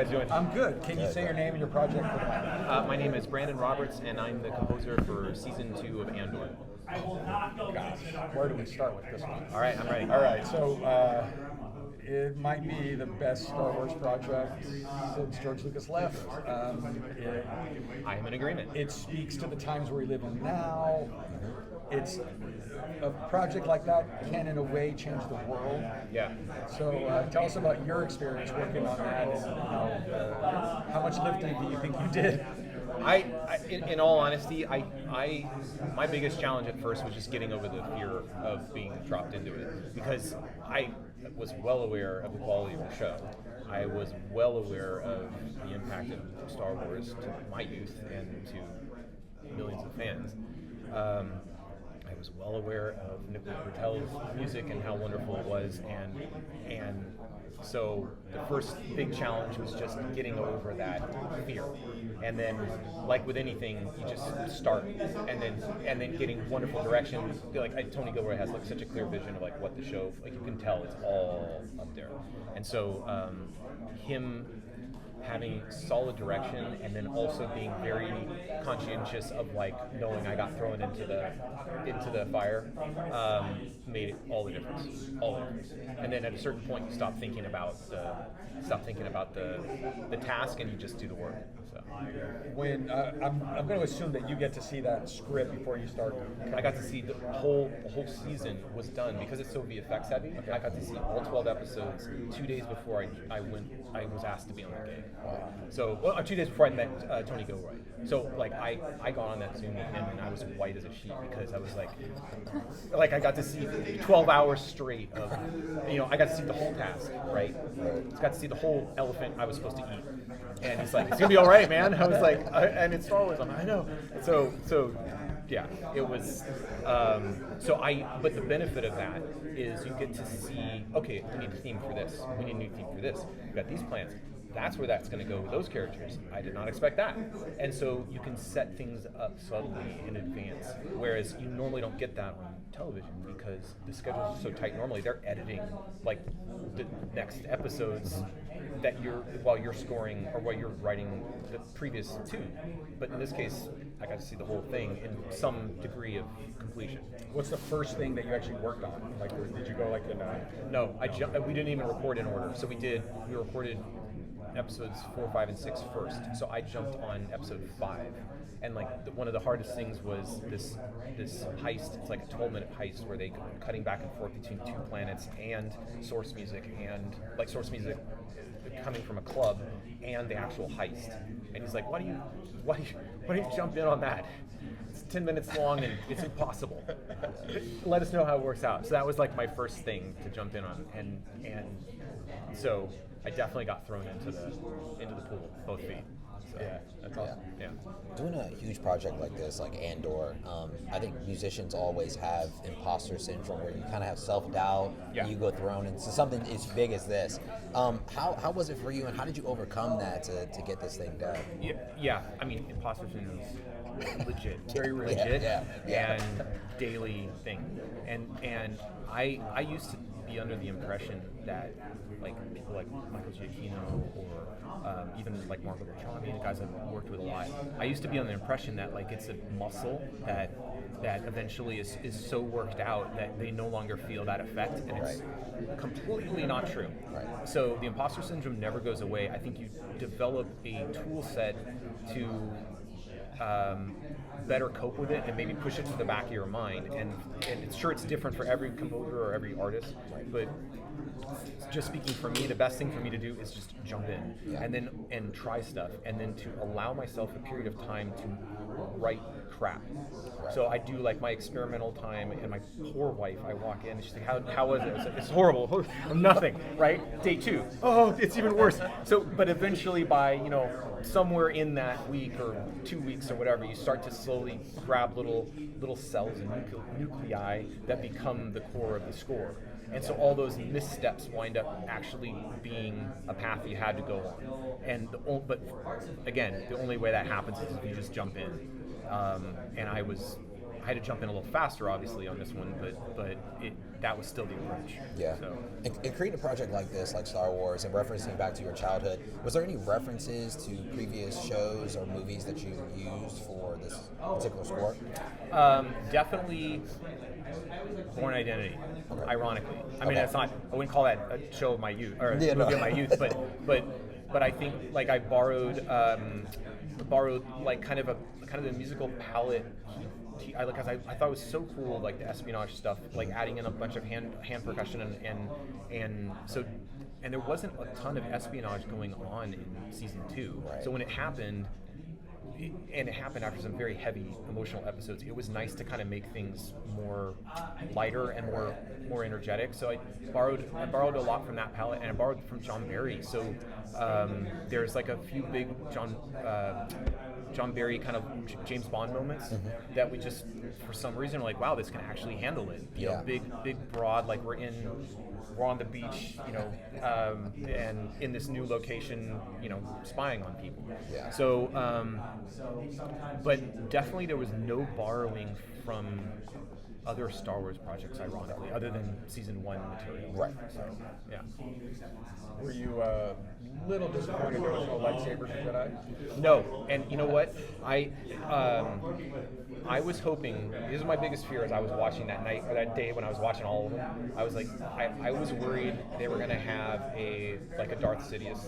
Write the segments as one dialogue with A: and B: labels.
A: guys doing?
B: I'm good. Can you say your name and your project?
A: My name is Brandon Roberts, and I'm the composer for season 2 of Andor.
B: Gosh, where do we start with this one?
A: All right, I'm ready.
B: All right, so it might be the best Star Wars project since George Lucas left.
A: I am in agreement.
B: It speaks to the times we live in now. It's a project like that can, in a way, change the world.
A: Yeah.
B: So tell us about your experience working on that, and how much lifting do you think you did?
A: In all honesty, my biggest challenge at first was just getting over the fear of being dropped into it, because I was well aware of the quality of the show. I was well aware of the impact of Star Wars to my youth and to millions of fans. I was well aware of Nicholas Bertel's music and how wonderful it was, and so the first big challenge was just getting over that fear. And then, like with anything, you just start, and then getting wonderful direction. Like Tony Gilroy has like such a clear vision of like what the show, like you can tell it's all up there. And so him having solid direction, and then also being very conscientious of like knowing I got thrown into the fire, made all the difference. And then at a certain point, you stop thinking about the task, and you just do the work. So.
B: When I'm going to assume that you get to see that script before you start.
A: I got to see the whole season was done because it's so VFX heavy. Okay. I got to see all 12 episodes 2 days before I was asked to be on the gig. Wow. So 2 days before I met Tony Gilroy. So like I got on that Zoom with him, and I was white as a sheet because I was like I got to see 12 hours straight of, I got to see the whole task, right? I got to see the whole elephant I was supposed to eat. And he's like, it's gonna be all right, man. I was like, and it's Star Wars. I'm like, I know. So yeah, it was. But the benefit of that is you get to see, okay, we need a theme for this. We need a new theme for this. We've got these plans. That's where that's going to go with those characters. I did not expect that. And so you can set things up subtly in advance, whereas you normally don't get that on television because the schedule is so tight. Normally they're editing like the next episodes while you're scoring or while you're writing the previous 2. But in this case, I got to see the whole thing in some degree of completion.
B: What's the first thing that you actually worked on? Like, did you go like in?
A: No, we didn't even record in order. So we recorded episodes 4, 5, and 6 first. So I jumped on episode 5, and like one of the hardest things was this heist. It's like a 12-minute heist where they cutting back and forth between 2 planets and source music, and like source music coming from a club and the actual heist. And he's like, why do you jump in on that? It's 10 minutes long and it's impossible. Let us know how it works out. So that was like my first thing to jump in on, and so I definitely got thrown into the pool, both feet. So,
B: yeah, that's awesome.
A: Yeah.
C: Doing a huge project like this, like Andor, I think musicians always have imposter syndrome where you kind of have self-doubt, you go thrown into something as big as this. How was it for you, and how did you overcome that to get this thing done?
A: Yeah. I mean, imposter syndrome is legit,
B: very legit,
A: and daily thing. And I used to be under the impression that like people like Michael Giacchino or even like Marco Beltrami, the guys I've worked with a lot, I used to be under the impression that like it's a muscle that eventually is so worked out that they no longer feel that effect, and it's completely not true.
C: Right.
A: So the imposter syndrome never goes away. I think you develop a tool set to better cope with it and maybe push it to the back of your mind. And it's sure it's different for every composer or every artist, but just speaking for me, the best thing for me to do is just jump in and try stuff, and then to allow myself a period of time to write crap. So I do like my experimental time, and my poor wife, I walk in and she's like, how was it? I was like, it's horrible. Nothing, right? Day 2. Oh, it's even worse. So, but eventually by, somewhere in that week or 2 weeks or whatever, you start to slowly grab little cells and nuclei that become the core of the score. And so all those missteps wind up actually being a path you had to go on. But again, the only way that happens is if you just jump in. And I had to jump in a little faster, obviously, on this one, but that was still the approach.
C: Yeah.
A: So.
C: In creating a project like this, like Star Wars, and referencing back to your childhood, was there any references to previous shows or movies that you used for this particular score?
A: Definitely Born Identity, ironically. I mean,
C: Okay.
A: it's not, I wouldn't call that a show of my youth, or a
C: Yeah,
A: movie
C: no.
A: of my youth, but I think, like, I borrowed like kind of the musical palette. I thought it was so cool, like the espionage stuff, like adding in a bunch of hand percussion and there wasn't a ton of espionage going on in season 2.
C: Right.
A: So when it happened, and it happened after some very heavy emotional episodes, it was nice to kind of make things more lighter and more energetic. So I borrowed a lot from that palette, and I borrowed from John Barry. So there's like a few big John Barry kind of James Bond moments that we just, for some reason, are like, wow, this can actually handle it. You know, big, broad, like we're on the beach, you know, and in this new location, you know, spying on people.
C: Yeah.
A: So, but definitely there was no borrowing from other Star Wars projects, ironically, other than season 1 material.
C: Right.
A: So, yeah.
B: Were you little disappointed there was no lightsabers in Jedi?
A: No, and you know what? I was hoping. This is my biggest fear as I was watching that night or that day when I was watching all of them. I was like, I was worried they were gonna have a Darth Sidious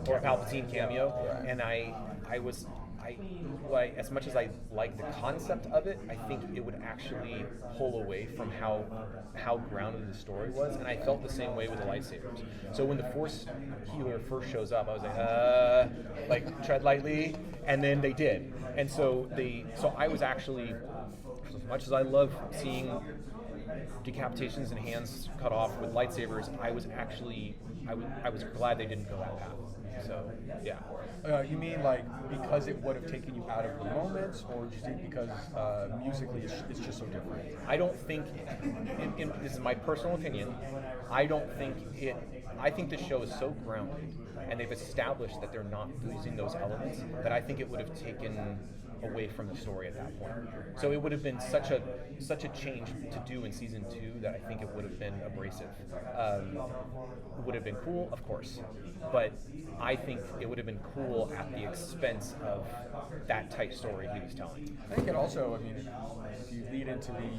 A: or a Palpatine cameo, and as much as I like the concept of it, I think it would actually pull away from how grounded the story was, and I felt the same way with the lightsabers. So when the Force healer first shows up, I was like tread lightly, and then they did, and so I was actually, as much as I love seeing decapitations and hands cut off with lightsabers, I was glad they didn't go that path. So, yeah.
B: You mean like because it would have taken you out of the moments, or do you think because musically it's just so different?
A: I don't think, this is my personal opinion, I think the show is so grounded, and they've established that they're not losing those elements, that I think it would have taken away from the story at that point. So it would have been such a change to do in season 2 that I think it would have been abrasive. Would have been cool, of course, but I think it would have been cool at the expense of that tight story he was telling.
B: I think it also, I mean, if you lead into the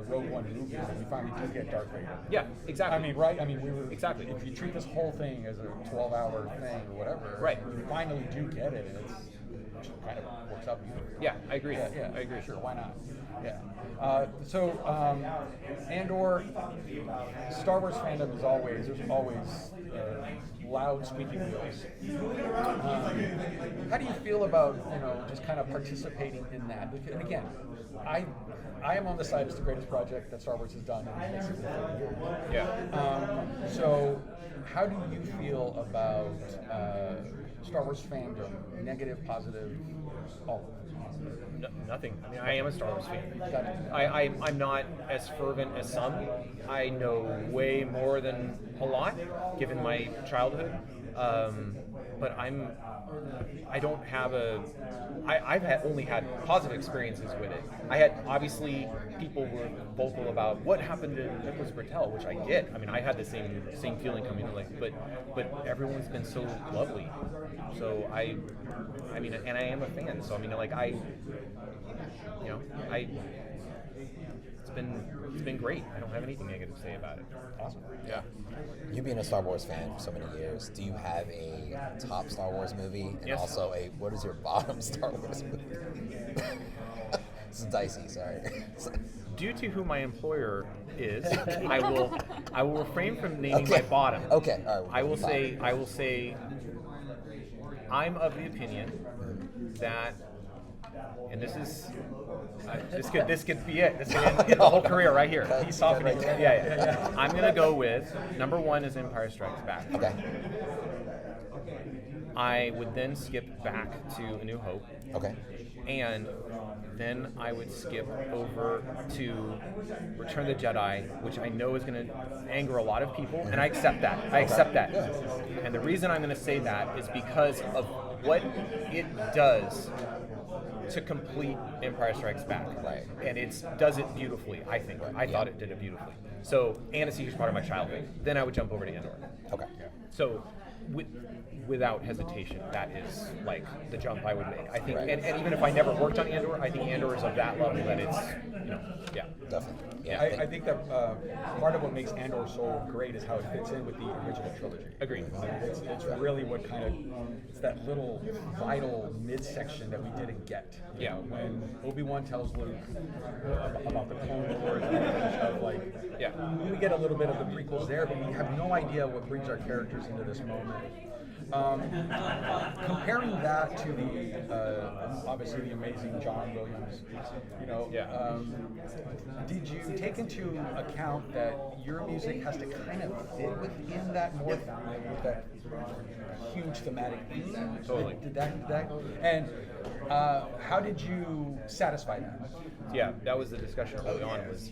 B: Rogue One movie, we finally do get Darth Vader.
A: Yeah, exactly.
B: I mean, right? I mean,
A: exactly.
B: If you treat this whole thing as a 12-hour thing or whatever,
A: right,
B: you finally do get it, and it's kind of works out beautifully.
A: Yeah, I agree.
B: Yeah,
A: I agree.
B: Sure, why not? Yeah. Andor, Star Wars fandom is there's always loud squeaky wheels. How do you feel about, just kind of participating in that? And again, I am on the side it's the greatest project that Star Wars has done in basically 30 years.
A: Yeah.
B: So how do you feel about Star Wars fandom? Negative, positive, all of it?
A: Nothing. I mean, I am a Star Wars fan.
B: Got it.
A: I'm not as fervent as some. I know way more than a lot, given my childhood. But I don't have I've only had positive experiences with it. I had, obviously, people were vocal about what happened to Nicholas Bertel, which I get. I mean, I had the same feeling coming, but everyone's been so lovely. So I mean, and I am a fan. So I mean, it's been great. I don't have anything negative to say about it.
B: Awesome.
C: Yeah. You being a Star Wars fan for so many years, do you have a top Star Wars movie? And
A: Yes.
C: also what is your bottom Star Wars movie? This is dicey, sorry.
A: Due to who my employer is, I will refrain from naming my bottom.
C: Okay, all right.
A: I will say I'm of the opinion that, and this could be it. This could end the whole career right here.
B: He's softening.
A: Yeah. I'm gonna go with number 1 is Empire Strikes Back.
C: Okay.
A: I would then skip back to A New Hope.
C: Okay.
A: And then I would skip over to Return of the Jedi, which I know is going to anger a lot of people, and I accept that. And the reason I'm going to say that is because of what it does to complete Empire Strikes Back.
C: Right.
A: And it does it beautifully, I think. I thought it did it beautifully. So, and it's a huge part of my childhood. Then I would jump over to Andor.
C: Okay.
A: So, without hesitation, that is like the jump I would make. I think, and even if I never worked on Andor, I think Andor is of that level that it's, yeah.
C: Definitely. Yeah.
B: I think that part of what makes Andor so great is how it fits in with the original trilogy.
A: Agreed.
B: It's really what kind of, it's that little vital midsection that we didn't get. You know, when Obi-Wan tells Luke about the Clone Wars and all that stuff, like, we get a little bit of the prequels there, but we have no idea what brings our characters into this moment. Comparing that to the obviously the amazing John Williams, did you take into account that your music has to kind of fit within that more with that huge thematic theme?
A: Totally.
B: Did that and how did you satisfy that?
A: Yeah, that was the discussion early on. Was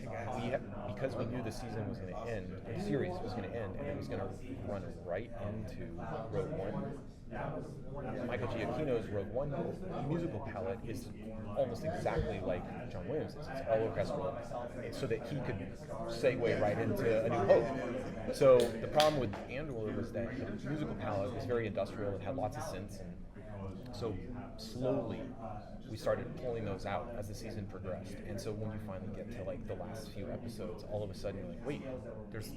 A: because we knew the season was going to end, the series was going to end, and it was going to run right into Rogue One. Michael Giacchino's Rogue One musical palette is almost exactly like John Williams'. It's all orchestral, so that he could segue right into A New Hope. So the problem with Andor was that the musical palette was very industrial. It had lots of synths, and so slowly we started pulling those out as the season progressed. And so when you finally get to like the last few episodes, all of a sudden you're like, wait, there's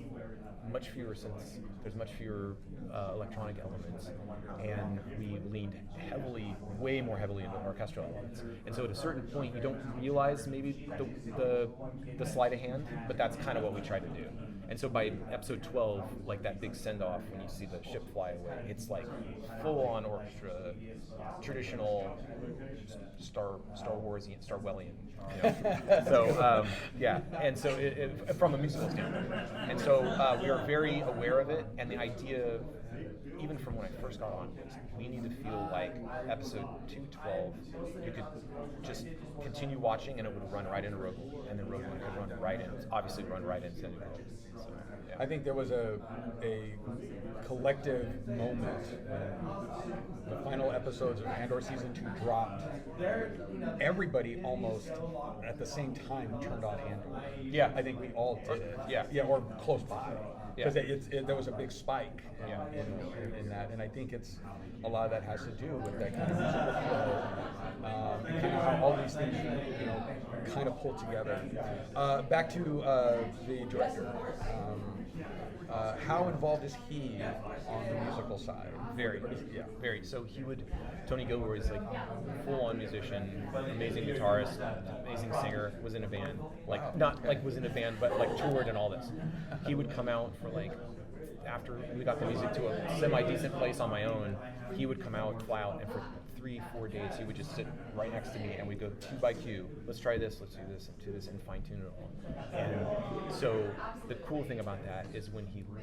A: much fewer synths, there's much fewer electronic elements, and we leaned heavily, way more heavily into orchestral elements. And so at a certain point you don't realize maybe the sleight of hand, but that's kind of what we tried to do. And so by episode 12, like that big send-off when you see the ship fly away, it's like full-on orchestra, traditional Star Warsian, Star Wellian. So and so from a musical standpoint, and so we are very aware of it. And the idea, even from when I first got on, was we need to feel like episode 212, you could just continue watching and it would run right into Rogue One, and then Rogue One could run right into New Hope. So, yeah.
B: I think there was a collective moment when the final episodes of Andor season 2 dropped. Everybody almost at the same time turned on Andor.
A: Yeah,
B: I think we all did it.
A: Yeah,
B: or close by. Because
A: Yeah.
B: there was a big spike in that, and I think it's a lot of that has to do with that kind of musical flow, and kind of how all these things kind of pull together. Back to the director. How involved is he on the musical side?
A: Very. So Tony Gilroy is like full-on musician, amazing guitarist, amazing singer, was in a band, was in a band, but like toured and all this. He would come out for like, after we got the music to a semi-decent place on my own, he would come out, fly out, and for 3-4 days he would just sit right next to me and we'd go cue by cue. Let's try this, let's do this, and fine tune it all. And so the cool thing about that is when he would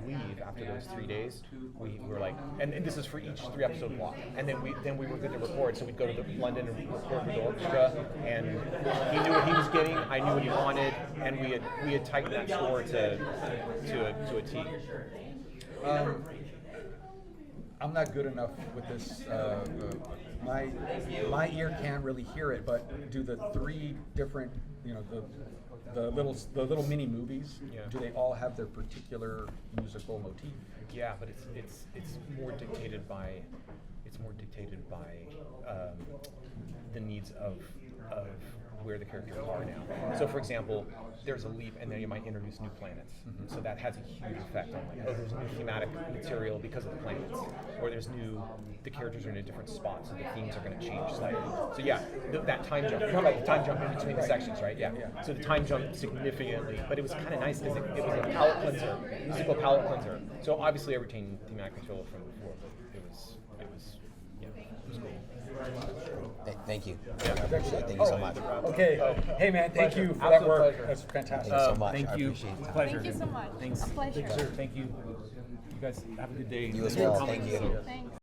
A: leave after those 3 days, we were like, and this is for each 3-episode block. And then we were good to record, so we'd go to London and record with the orchestra, and he knew what he was getting, I knew what he wanted, and we had tightened that score to a T.
B: I'm not good enough with this. My ear can't really hear it, but do the 3 different, the little mini movies?
A: Yeah.
B: Do they all have their particular musical motif?
A: Yeah, but it's more dictated by the needs of where the characters are now. So, for example, there's a leap, and then you might introduce new planets. Mm-hmm. So that has a huge effect on there's new thematic material because of the planets, or the characters are in a different spot, so the themes are going to change slightly. So that time jump. You're talking about the time jump in between the sections, right? Yeah. So the time jump significantly, but it was kind of nice because it was a palette cleanser, musical palette cleanser. So obviously I retained thematic material from before, but it was cool.
C: Thank you.
A: Yeah.
C: I appreciate it. Thank you so much.
B: Okay. Hey, man, thank you for
A: Absolute
B: that work.
A: pleasure.
B: That's fantastic.
C: Thank you so much.
A: Thank
C: I
A: you.
C: appreciate it.
A: Pleasure.
D: Thank you so much.
A: Thanks.
D: A pleasure.
A: Thank you. You guys have a good day.
C: You as well. Thank you.
D: Thanks.